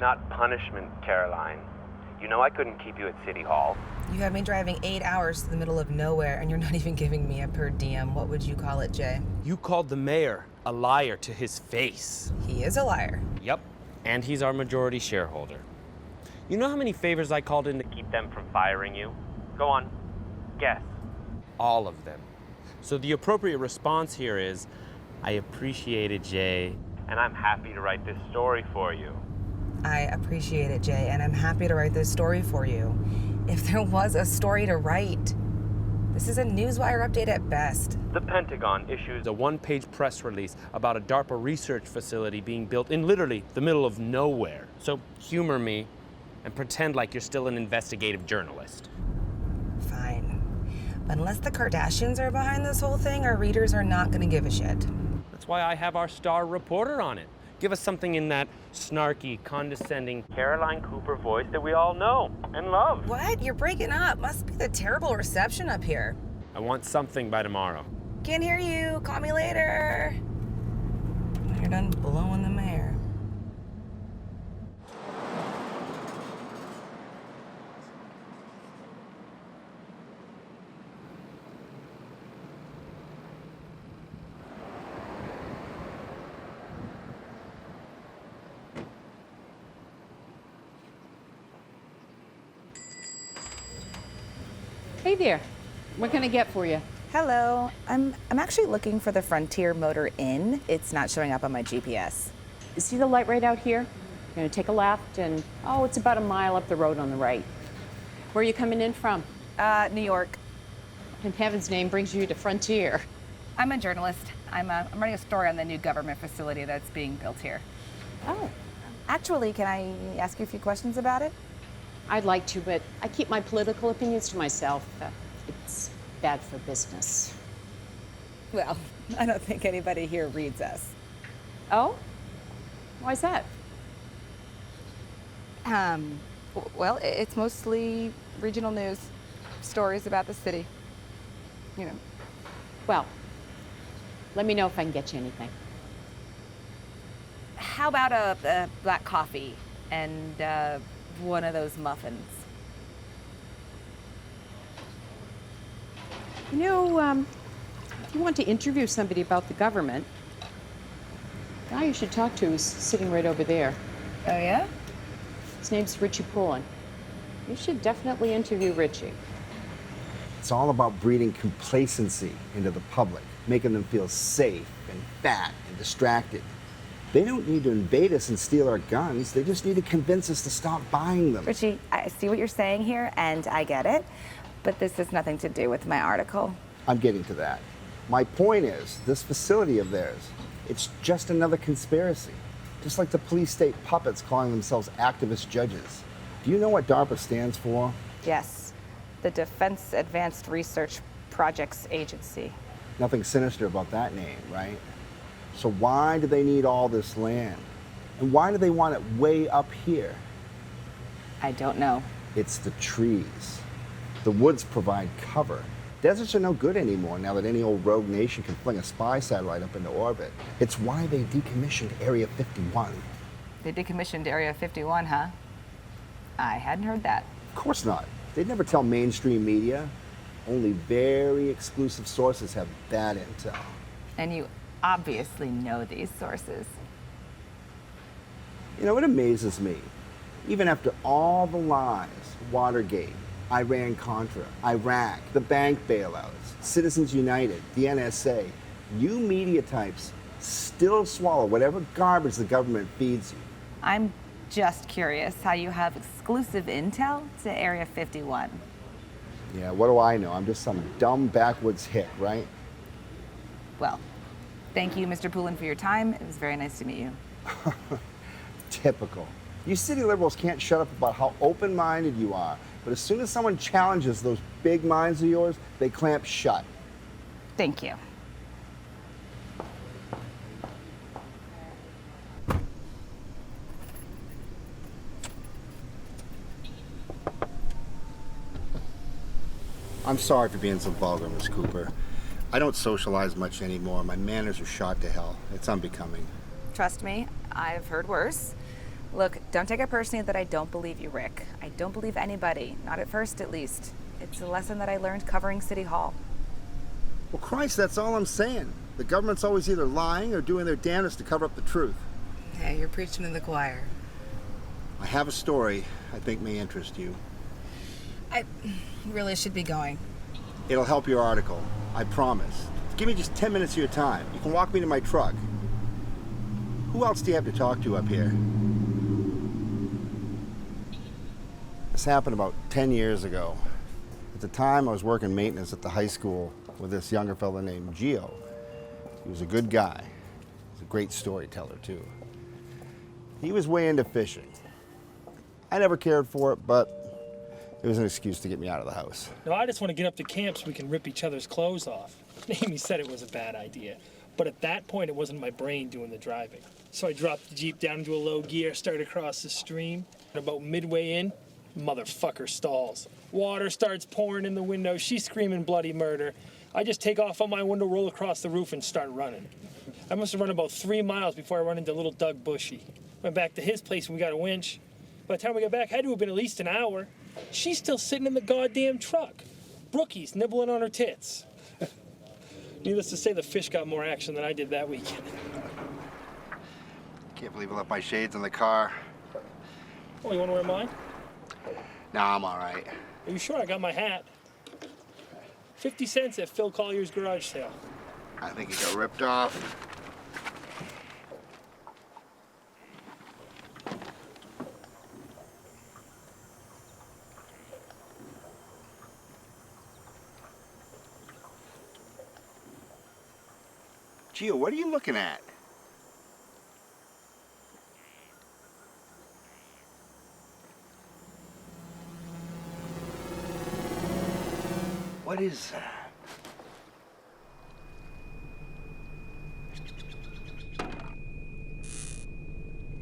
Not punishment, Caroline. You know I couldn't keep you at City Hall. You have me driving 8 hours to the middle of nowhere, and you're not even giving me a per diem. What would you call it, Jay? You called the mayor a liar to his face. He is a liar. Yep, and he's our majority shareholder. You know how many favors I called in to keep them from firing you? Go on, guess. All of them. So the appropriate response here is, I appreciate it, Jay, and I'm happy to write this story for you. I appreciate it, Jay, and I'm happy to write this story for you. If there was a story to write, this is a newswire update at best. The Pentagon issues a one-page press release about a DARPA research facility being built in literally the middle of nowhere. So humor me and pretend like you're still an investigative journalist. Fine. But unless the Kardashians are behind this whole thing, our readers are not going to give a shit. That's why I have our star reporter on it. Give us something in that snarky, condescending Caroline Cooper voice that we all know and love. What? You're breaking up. Must be the terrible reception up here. I want something by tomorrow. Can't hear you. Call me later. When you're done blowing the mayor. Hey there. What can I get for you? Hello. I'm actually looking for the Frontier Motor Inn. It's not showing up on my GPS. See the light right out here? You're gonna take a left and, it's about a mile up the road on the right. Where are you coming in from? New York. In heaven's name brings you to Frontier? I'm a journalist. I'm writing a story on the new government facility that's being built here. Oh. Actually, can I ask you a few questions about it? I'd like to, but I keep my political opinions to myself. It's bad for business. Well, I don't think anybody here reads us. Oh? Why's that? Well, it's mostly regional news, stories about the city. You know. Well, let me know if I can get you anything. How about a black coffee and one of those muffins? You know, if you want to interview somebody about the government, the guy you should talk to is sitting right over there. Oh, yeah? His name's Richie Pullen. You should definitely interview Richie. It's all about breeding complacency into the public, making them feel safe and fat and distracted. They don't need to invade us and steal our guns. They just need to convince us to stop buying them. Richie, I see what you're saying here, and I get it, but this has nothing to do with my article. I'm getting to that. My point is, this facility of theirs, it's just another conspiracy. Just like the police state puppets calling themselves activist judges. Do you know what DARPA stands for? Yes, the Defense Advanced Research Projects Agency. Nothing sinister about that name, right? So why do they need all this land? And why do they want it way up here? I don't know. It's the trees. The woods provide cover. Deserts are no good anymore now that any old rogue nation can fling a spy satellite up into orbit. It's why they decommissioned Area 51. They decommissioned Area 51, huh? I hadn't heard that. Of course not. They'd never tell mainstream media. Only very exclusive sources have that intel. And you obviously know these sources. You know, it amazes me. Even after all the lies, Watergate, Iran-Contra, Iraq, the bank bailouts, Citizens United, the NSA, you media types still swallow whatever garbage the government feeds you. I'm just curious how you have exclusive intel to Area 51. Yeah, what do I know? I'm just some dumb backwoods hick, right? Well, thank you, Mr. Poulin, for your time. It was very nice to meet you. Typical. You city liberals can't shut up about how open-minded you are, but as soon as someone challenges those big minds of yours, they clamp shut. Thank you. I'm sorry for being so vulgar, Miss Cooper. I don't socialize much anymore. My manners are shot to hell. It's unbecoming. Trust me, I've heard worse. Look, don't take it personally that I don't believe you, Rick. I don't believe anybody, not at first at least. It's a lesson that I learned covering City Hall. Well, Christ, that's all I'm saying. The government's always either lying or doing their damnedest to cover up the truth. Yeah, you're preaching to the choir. I have a story I think may interest you. I really should be going. It'll help your article, I promise. Give me just 10 minutes of your time. You can walk me to my truck. Who else do you have to talk to up here? This happened about 10 years ago. At the time, I was working maintenance at the high school with this younger fella named Gio. He was a good guy. He was a great storyteller, too. He was way into fishing. I never cared for it, but it was an excuse to get me out of the house. No, I just want to get up to camp so we can rip each other's clothes off. Amy said it was a bad idea, but at that point, it wasn't my brain doing the driving. So I dropped the Jeep down into a low gear, started across the stream, and about midway in, motherfucker stalls. Water starts pouring in the window, she's screaming bloody murder. I just take off on my window, roll across the roof, and start running. I must have run about 3 miles before I run into little Doug Bushy. Went back to his place and we got a winch. By the time we got back, had to have been at least an hour. She's still sitting in the goddamn truck. Brookie's nibbling on her tits. Needless to say, the fish got more action than I did that weekend. Can't believe I left my shades in the car. Oh, you want to wear mine? Nah, I'm all right. Are you sure? I got my hat. 50 cents at Phil Collier's garage sale. I think it got ripped off. Gio, what are you looking at? What is that?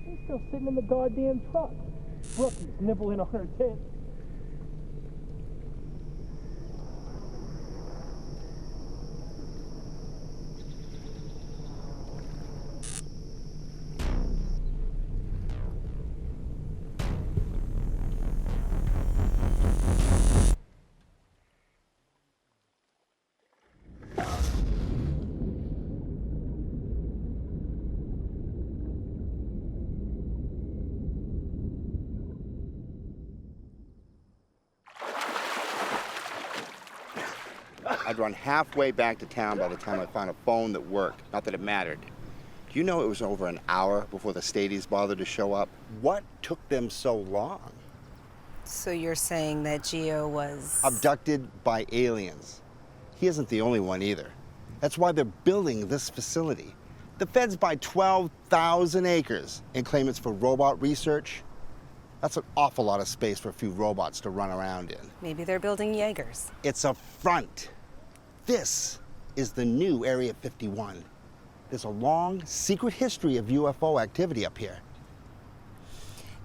She's still sitting in the goddamn truck. Brookie's nibbling on her tits. I'd run halfway back to town by the time I found a phone that worked. Not that it mattered. Do you know it was over an hour before the Stadies bothered to show up? What took them so long? So you're saying that Gio was Abducted by aliens. He isn't the only one either. That's why they're building this facility. The feds buy 12,000 acres and claim it's for robot research. That's an awful lot of space for a few robots to run around in. Maybe they're building Jaegers. It's a front. This is the new Area 51. There's a long, secret history of UFO activity up here.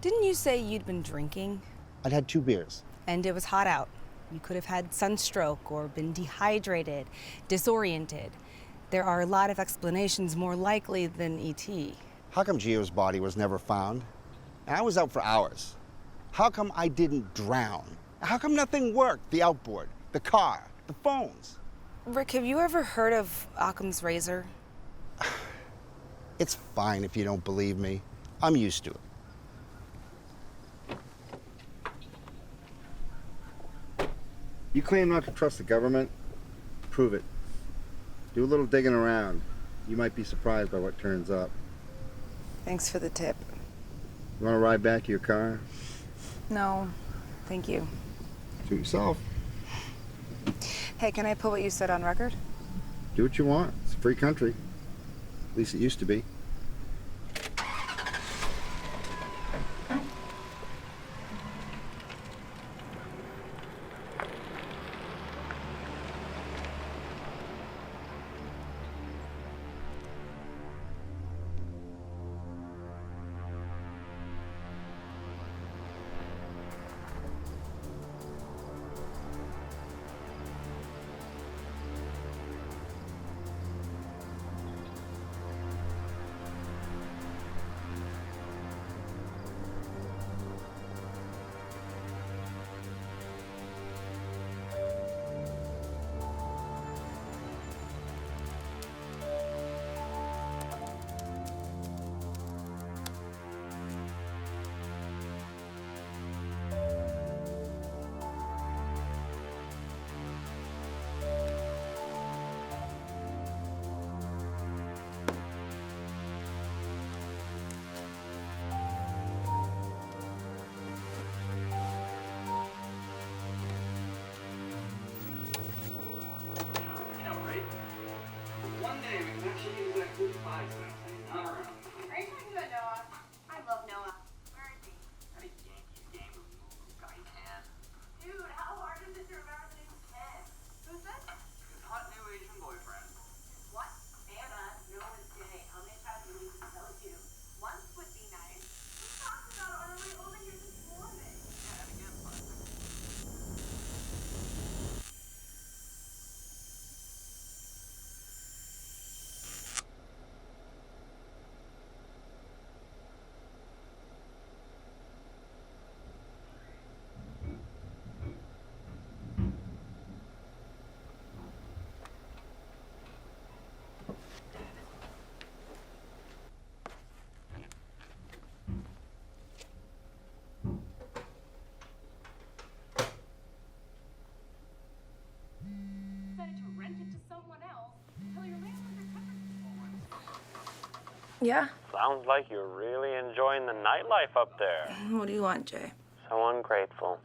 Didn't you say you'd been drinking? I'd had 2 beers. And it was hot out. You could have had sunstroke or been dehydrated, disoriented. There are a lot of explanations more likely than ET. How come Gio's body was never found? And I was out for hours. How come I didn't drown? How come nothing worked? The outboard, the car, the phones. Rick, have you ever heard of Occam's razor? It's fine if you don't believe me. I'm used to it. You claim not to trust the government? Prove it. Do a little digging around. You might be surprised by what turns up. Thanks for the tip. You want to ride back to your car? No, thank you. Suit yourself. Hey, can I put what you said on record? Do what you want. It's a free country. At least it used to be. Yeah? Sounds like you're really enjoying the nightlife up there. What do you want, Jay? So ungrateful.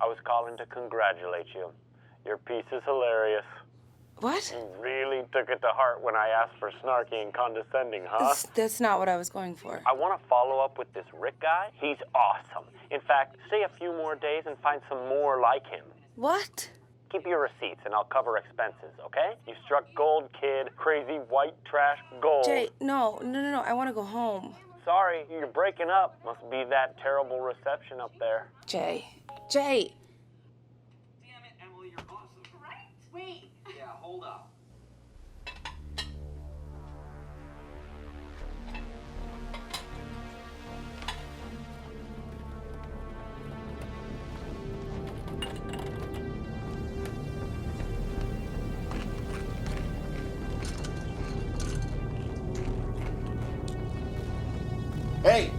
I was calling to congratulate you. Your piece is hilarious. What? You really took it to heart when I asked for snarky and condescending, huh? That's not what I was going for. I want to follow up with this Rick guy. He's awesome. In fact, stay a few more days and find some more like him. What? Keep your receipts and I'll cover expenses, okay? You struck gold, kid. Crazy white trash gold. Jay, no. I want to go home. Sorry, you're breaking up. Must be that terrible reception up there. Jay. Damn it, Emily, you're awesome. Right? Wait. Yeah, hold up. Hey,